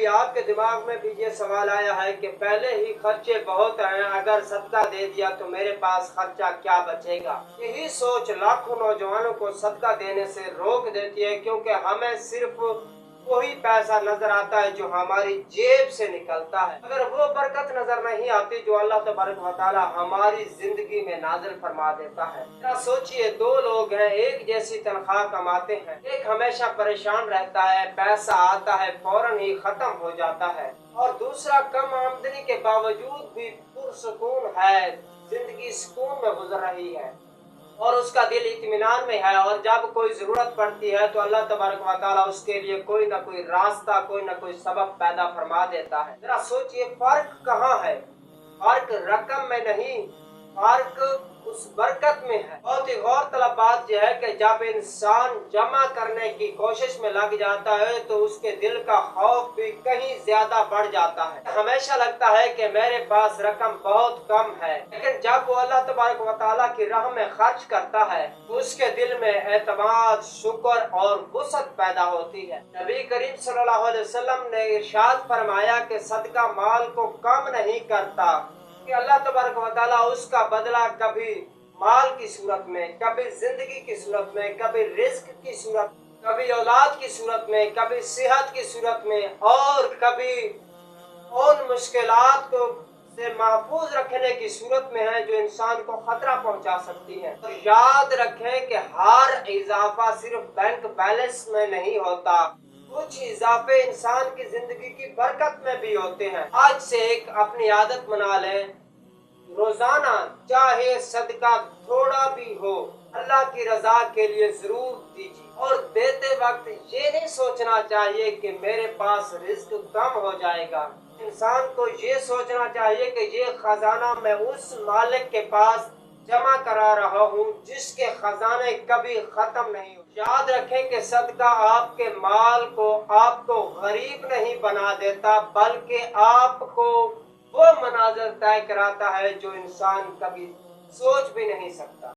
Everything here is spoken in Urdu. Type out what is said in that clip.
کبھی آپ کے دماغ میں بھی یہ سوال آیا ہے کہ پہلے ہی خرچے بہت ہیں، اگر صدقہ دے دیا تو میرے پاس خرچہ کیا بچے گا؟ یہی سوچ لاکھوں نوجوانوں کو صدقہ دینے سے روک دیتی ہے، کیونکہ ہمیں صرف وہی پیسہ نظر آتا ہے جو ہماری جیب سے نکلتا ہے، اگر وہ برکت نظر نہیں آتی جو اللہ تبارک و تعالی ہماری زندگی میں نازل فرما دیتا ہے۔ ذرا سوچئے، دو لوگ ہیں، ایک جیسی تنخواہ کماتے ہیں، ایک ہمیشہ پریشان رہتا ہے، پیسہ آتا ہے فوراً ہی ختم ہو جاتا ہے، اور دوسرا کم آمدنی کے باوجود بھی پرسکون ہے، زندگی سکون میں گزر رہی ہے اور اس کا دل اطمینان میں ہے، اور جب کوئی ضرورت پڑتی ہے تو اللہ تبارک و تعالیٰ اس کے لیے کوئی نہ کوئی راستہ، کوئی نہ کوئی سبب پیدا فرما دیتا ہے۔ ذرا سوچئے، فرق کہاں ہے؟ فرق رقم میں نہیں، فرق اس برکت میں ہے۔ بہت ہی غور طلب بات یہ ہے کہ جب انسان جمع کرنے کی کوشش میں لگ جاتا ہے تو اس کے دل کا خوف بھی کہیں زیادہ بڑھ جاتا ہے، ہمیشہ لگتا ہے کہ میرے پاس رقم بہت کم ہے، لیکن جب وہ اللہ تبارک و تعالیٰ کی راہ میں خرچ کرتا ہے تو اس کے دل میں اعتماد، شکر اور وسعت پیدا ہوتی ہے۔ نبی کریم صلی اللہ علیہ وسلم نے ارشاد فرمایا کہ صدقہ مال کو کم نہیں کرتا، کہ اللہ تبارک و تعالیٰ اس کا بدلہ کبھی مال کی صورت میں، کبھی زندگی کی صورت میں، کبھی رزق کی صورت، کبھی اولاد کی صورت میں، کبھی صحت کی صورت میں، اور کبھی ان مشکلات کو سے محفوظ رکھنے کی صورت میں ہے جو انسان کو خطرہ پہنچا سکتی ہے۔ اور یاد رکھیں کہ ہر اضافہ صرف بینک بیلنس میں نہیں ہوتا، کچھ اضافے انسان کی زندگی کی برکت میں بھی ہوتے ہیں۔ آج سے ایک اپنی عادت بنا لیں، روزانہ چاہے صدقہ تھوڑا بھی ہو، اللہ کی رضا کے لیے ضرور دیجیے، اور دیتے وقت یہ نہیں سوچنا چاہیے کہ میرے پاس رزق کم ہو جائے گا۔ انسان کو یہ سوچنا چاہیے کہ یہ خزانہ میں اس مالک کے پاس جمع کرا رہا ہوں جس کے خزانے کبھی ختم نہیں ہو۔ یاد رکھیں کہ صدقہ آپ کے مال کو، آپ کو غریب نہیں بنا دیتا، بلکہ آپ کو وہ مناظر طے کراتا ہے جو انسان کبھی سوچ بھی نہیں سکتا۔